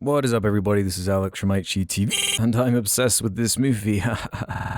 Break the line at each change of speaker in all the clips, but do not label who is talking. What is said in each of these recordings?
What is up, everybody? This is Alex from IHE TV, and I'm obsessed with this movie.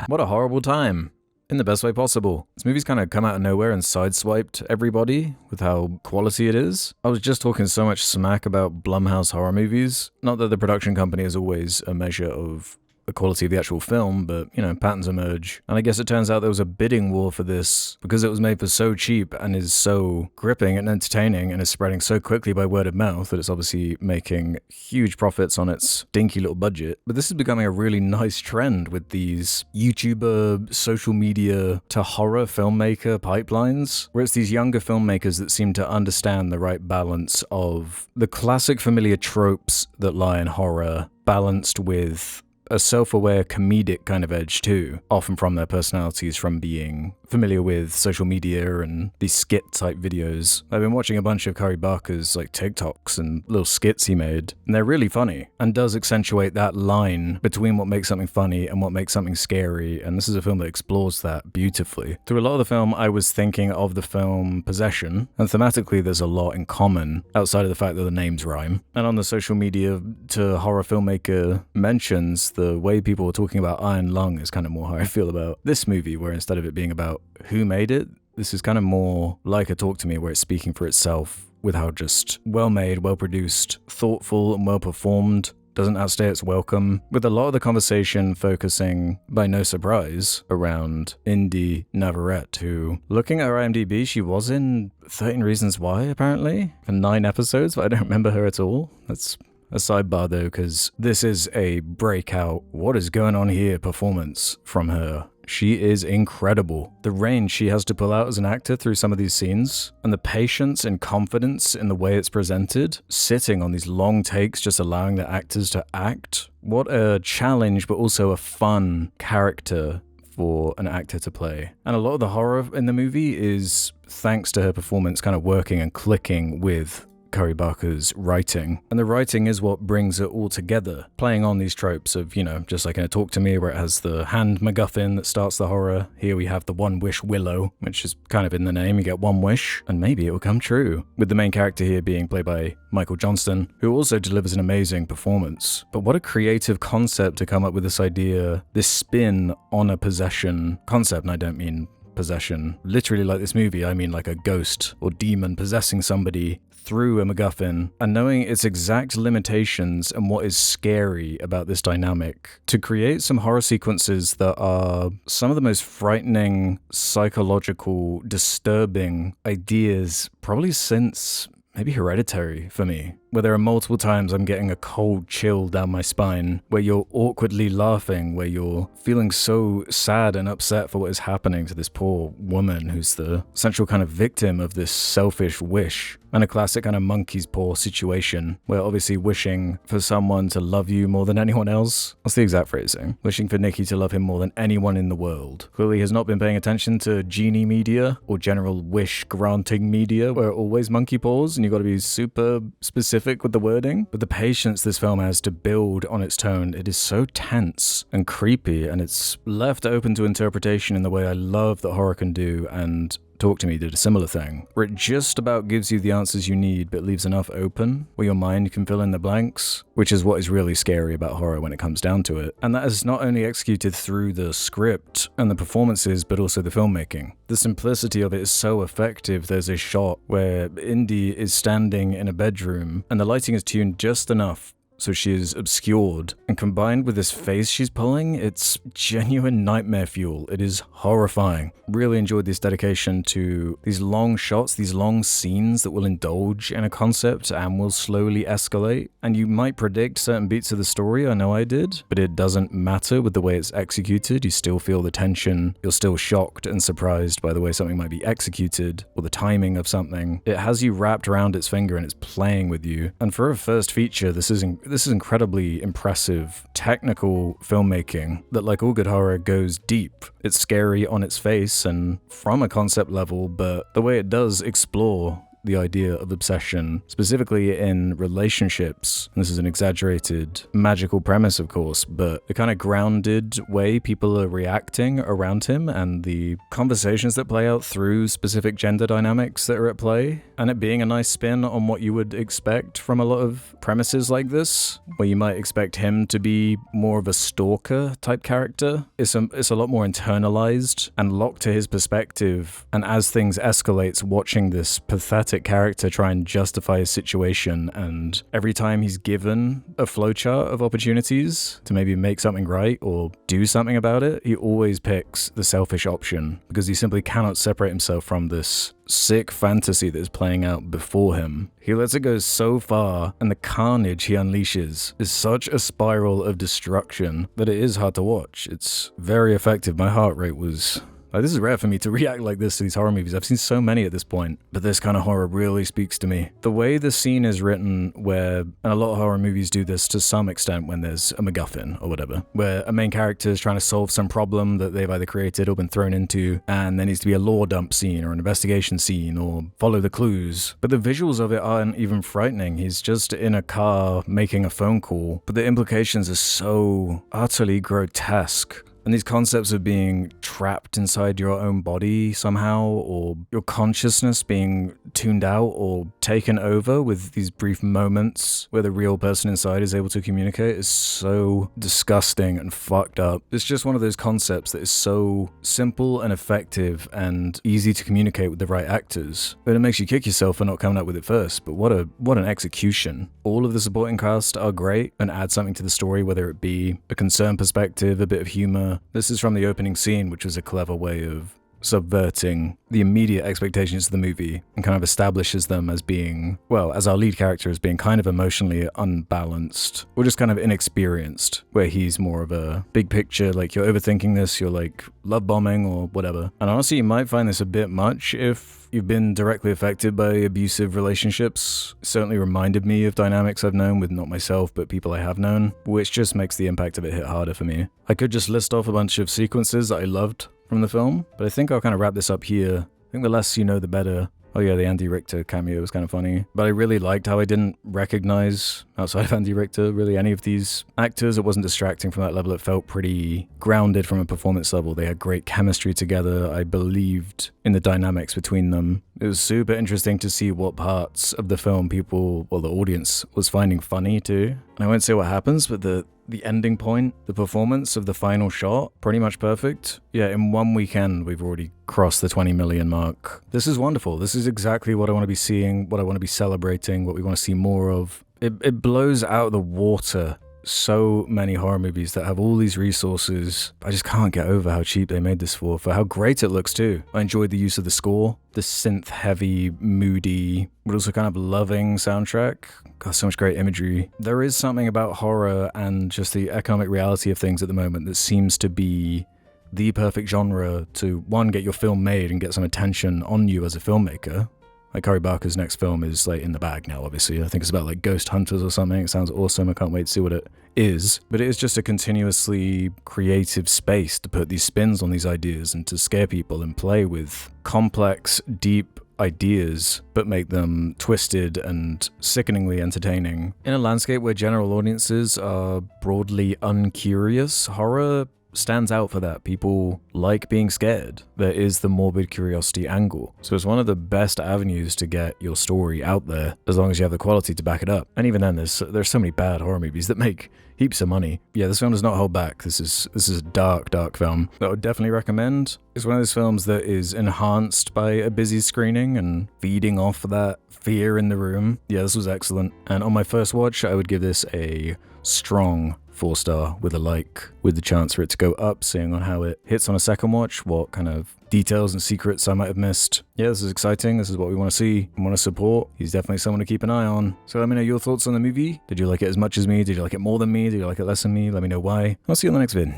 What a horrible time. In the best way possible. This movie's kind of come out of nowhere and sideswiped everybody with how quality it is. I was just talking so much smack about Blumhouse horror movies. Not that the production company is always a measure of the quality of the actual film, but, you know, patterns emerge. And I guess it turns out there was a bidding war for this because it was made for so cheap and is so gripping and entertaining and is spreading so quickly by word of mouth that it's obviously making huge profits on its dinky little budget. But this is becoming a really nice trend with these YouTuber, social media to horror filmmaker pipelines, where it's these younger filmmakers that seem to understand the right balance of the classic familiar tropes that lie in horror, balanced with a self-aware comedic kind of edge too, often from their personalities from being familiar with social media and these skit-type videos. I've been watching a bunch of Cory Barker's like TikToks and little skits he made, and they're really funny, and does accentuate that line between what makes something funny and what makes something scary, and this is a film that explores that beautifully. Through a lot of the film, I was thinking of the film Possession, and thematically there's a lot in common, outside of the fact that the names rhyme. And on the social media to horror filmmaker mentions, the way people were talking about Iron Lung is kind of more how I feel about this movie, where instead of it being about who made it, this is kind of more like a Talk to Me, where it's speaking for itself with how just well-made, well-produced, thoughtful, and well-performed, doesn't outstay its welcome, with a lot of the conversation focusing, by no surprise, around Indy Navarrete, who, looking at her IMDb, she was in 13 Reasons Why, apparently, for 9 episodes, but I don't remember her at all. That's a sidebar though, because this is a breakout, what is going on here performance from her. She is incredible. The range she has to pull out as an actor through some of these scenes, and the patience and confidence in the way it's presented, sitting on these long takes, just allowing the actors to act. What a challenge, but also a fun character for an actor to play. And a lot of the horror in the movie is thanks to her performance kind of working and clicking with Cory Barker's writing. And the writing is what brings it all together, playing on these tropes of, you know, just like in a Talk to Me where it has the hand MacGuffin that starts the horror. Here we have the one wish willow, which is kind of in the name. You get one wish and maybe it will come true, with the main character here being played by Michael Johnston, who also delivers an amazing performance. But what a creative concept to come up with this idea, this spin on a possession concept. And I don't mean possession literally like this movie, I mean like a ghost or demon possessing somebody through a MacGuffin, and knowing its exact limitations and what is scary about this dynamic, to create some horror sequences that are some of the most frightening, psychological, disturbing ideas probably since maybe Hereditary for me, where there are multiple times I'm getting a cold chill down my spine, where you're awkwardly laughing, where you're feeling so sad and upset for what is happening to this poor woman who's the central kind of victim of this selfish wish. And a classic kind of monkey's paw situation, where obviously wishing for someone to love you more than anyone else. That's the exact phrasing. Wishing for Nikki to love him more than anyone in the world. Clearly has not been paying attention to genie media or general wish granting media, where always monkey paws and you've got to be super specific with the wording. But the patience this film has to build on its tone, it is so tense and creepy, and it's left open to interpretation in the way I love that horror can do, and Talk to Me did a similar thing, where it just about gives you the answers you need but leaves enough open where your mind can fill in the blanks, which is what is really scary about horror when it comes down to it. And that is not only executed through the script and the performances, but also the filmmaking. The simplicity of it is so effective. There's a shot where Indy is standing in a bedroom and the lighting is tuned just enough so she is obscured, and combined with this face she's pulling, it's genuine nightmare fuel. It is horrifying. Really enjoyed this dedication to these long shots, these long scenes that will indulge in a concept and will slowly escalate. And you might predict certain beats of the story, I know I did, but it doesn't matter with the way it's executed. You still feel the tension. You're still shocked and surprised by the way something might be executed or the timing of something. It has you wrapped around its finger and it's playing with you. And for a first feature, this is incredibly impressive technical filmmaking that, like all good horror, goes deep. It's scary on its face and from a concept level, but the way it does explore the idea of obsession, specifically in relationships. And this is an exaggerated, magical premise, of course, but the kind of grounded way people are reacting around him and the conversations that play out through specific gender dynamics that are at play, and it being a nice spin on what you would expect from a lot of premises like this, where you might expect him to be more of a stalker type character. It's a lot more internalized and locked to his perspective, and as things escalates, watching this pathetic character try and justify his situation, and every time he's given a flowchart of opportunities to maybe make something right or do something about it, he always picks the selfish option because he simply cannot separate himself from this sick fantasy that is playing out before him. He lets it go so far, and the carnage he unleashes is such a spiral of destruction that it is hard to watch. It's very effective. My heart rate was... this is rare for me to react like this to these horror movies. I've seen so many at this point, but this kind of horror really speaks to me. The way the scene is written where, and a lot of horror movies do this to some extent when there's a MacGuffin or whatever, where a main character is trying to solve some problem that they've either created or been thrown into, and there needs to be a lore dump scene or an investigation scene or follow the clues. But the visuals of it aren't even frightening. He's just in a car making a phone call, but the implications are so utterly grotesque. And these concepts of being trapped inside your own body somehow, or your consciousness being tuned out or taken over with these brief moments where the real person inside is able to communicate, is so disgusting and fucked up. It's just one of those concepts that is so simple and effective and easy to communicate with the right actors, but it makes you kick yourself for not coming up with it first. But what an execution. All of the supporting cast are great and add something to the story, whether it be a concerned perspective, a bit of humor. This is from the opening scene, which was a clever way of subverting the immediate expectations of the movie and kind of establishes them as being, well, as our lead character as being kind of emotionally unbalanced or just kind of inexperienced, where he's more of a big picture, like you're overthinking this, you're like love bombing or whatever. And honestly, you might find this a bit much if you've been directly affected by abusive relationships. It certainly reminded me of dynamics I've known with not myself, but people I have known, which just makes the impact of it hit harder for me. I could just list off a bunch of sequences that I loved from the film, but I think I'll kind of wrap this up here. I think the less you know, the better. Oh yeah, the Andy Richter cameo was kind of funny. But I really liked how I didn't recognize, outside of Andy Richter, really any of these actors. It wasn't distracting from that level. It felt pretty grounded from a performance level. They had great chemistry together. I believed in the dynamics between them. It was super interesting to see what parts of the film people, well, the audience, was finding funny too. And I won't say what happens, but the ending point, the performance of the final shot, pretty much perfect. Yeah, in one weekend, we've already crossed the 20 million mark. This is wonderful. This is exactly what I want to be seeing, what I want to be celebrating, what we want to see more of. It blows out of the water so many horror movies that have all these resources. I just can't get over how cheap they made this for how great it looks too. I enjoyed the use of the score, the synth-heavy, moody, but also kind of loving soundtrack. Got so much great imagery. There is something about horror and just the economic reality of things at the moment that seems to be the perfect genre to, one, get your film made and get some attention on you as a filmmaker. Like Cory Barker's next film is like in the bag now, obviously. I think it's about like ghost hunters or something. It sounds awesome. I can't wait to see what it is. But it is just a continuously creative space to put these spins on these ideas and to scare people and play with complex, deep ideas, but make them twisted and sickeningly entertaining. In a landscape where general audiences are broadly uncurious, horror stands out for that. People like being scared. There is the morbid curiosity angle. So it's one of the best avenues to get your story out there, as long as you have the quality to back it up. And even then, there's so many bad horror movies that make heaps of money. Yeah, this film does not hold back. This is a dark, dark film that I would definitely recommend. It's one of those films that is enhanced by a busy screening and feeding off that fear in the room. Yeah, this was excellent. And on my first watch, I would give this a strong 4-star with a like, with the chance for it to go up, seeing on how it hits on a second watch, what kind of details and secrets I might have missed. Yeah, this is exciting. This is what we want to see and want to support. He's definitely someone to keep an eye on. So let me know your thoughts on the movie. Did you like it as much as me? Did you like it more than me? Did you like it less than me? Let me know why. I'll see you on the next vid.